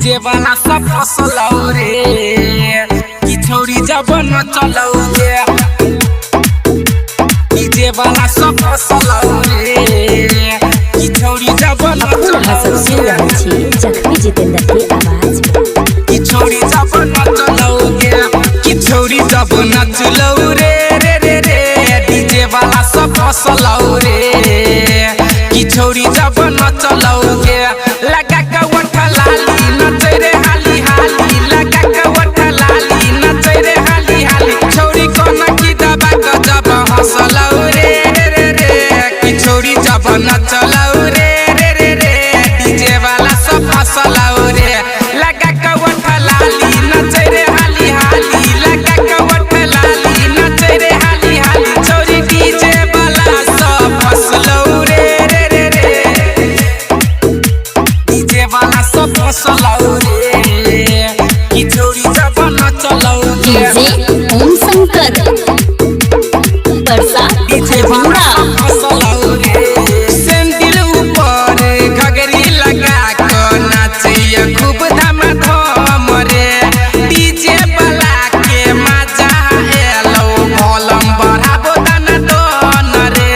DJ वाला सब फसलौ रे कि छोरी जब न चलौ रे डीजे वाला सब फसलौ रे कि छोरी जब न चलौ रे जख्मी जितेंद्र की आवाज में कि छोरी जब न चलौ रे कि छोरी जब न चलौ रे रे रे रे डीजे वाला सब फसलौ रे कि छोरी जब न चलौ रे लगा के वठा लाली नचे रे हाली हाली लगा के वठा लाली नचे रे हाली हाली छोरी कोना की दबा के जब हंसलौ रे रे रे कि छोरी जब न चलौ रे रे रे रे डीजे वाला सब फसलौ रे लगा के वठा लाली नचे रे हाली हाली लगा के वठा लाली नचे रे हाली हाली छोरी डीजे वाला सब फसलौ रे रे रे रे डीजे वाला सब फसलौ रे कि छोरी जब न चलौ रे ओम शंकर परसा डीजे वाला सब फसलौ रे सैंडल ऊपर घघरी लगा के नाचिए खूब धमाधम रे डीजे वाला के मजा एलो वॉल्यूम बढ़ाबो दन दोन रे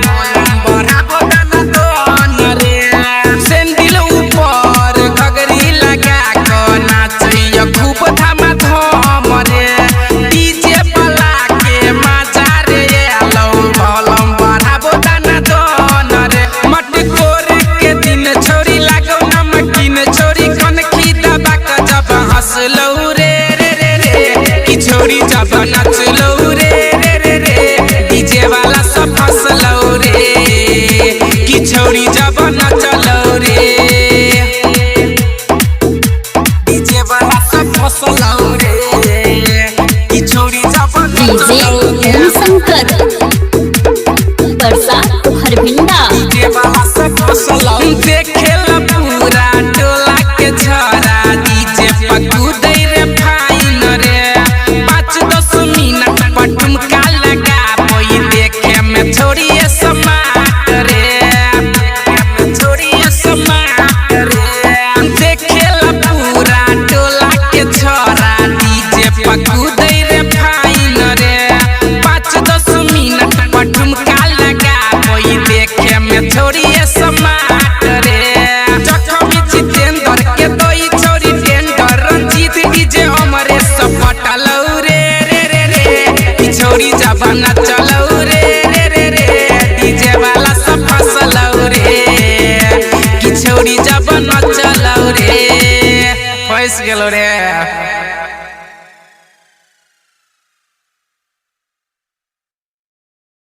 वॉल्यूम बढ़ाबो दन दोन रे सैंडल ऊपर घघरी लगा के नाचिए खूब धमाधम रे डीजे वाला के मजा रे एलो वॉल्यूम बढ़ाबो दन दोन रे मटकोर के दिन छोरी लागो नमकीन छोरी कन की दबा के जब हंसलौ रे रे रे रे कि छोरी जब नचलौ रे रे रे रे डीजे वाला सब फसलौ रे कि छोरी जब नचलौ रे डीजे वाला सब फसलौ रे कि छोरी जब नचलौ रे ओम शंकर परसा हरबिंदा डीजे वाला सब फसलौ देखेला पूरा टोला के झरा डीजे पकू दे रे फाइन रे 5-10 मिनट पर ठुमका लगा कोई देखे में छोरी समाट रे देखे में छोरी समाट रे देखेला पूरा टोला के झरा डीजे पकू दे रे फाइन रे 5-10 मिनट पर ठुमका लगा कोई देखे में छोरी समाट रे जख्मी जितेंद्र के दोई छोरी टेंडर रंजीत डीजे हमरे सपटलौ रे रे रे रे कि छोरी जब न चलौ रे रे रे रे डीजे वाला सब फसलौ रे कि छोरी जब न चलौ रे फंस गेलौ रे।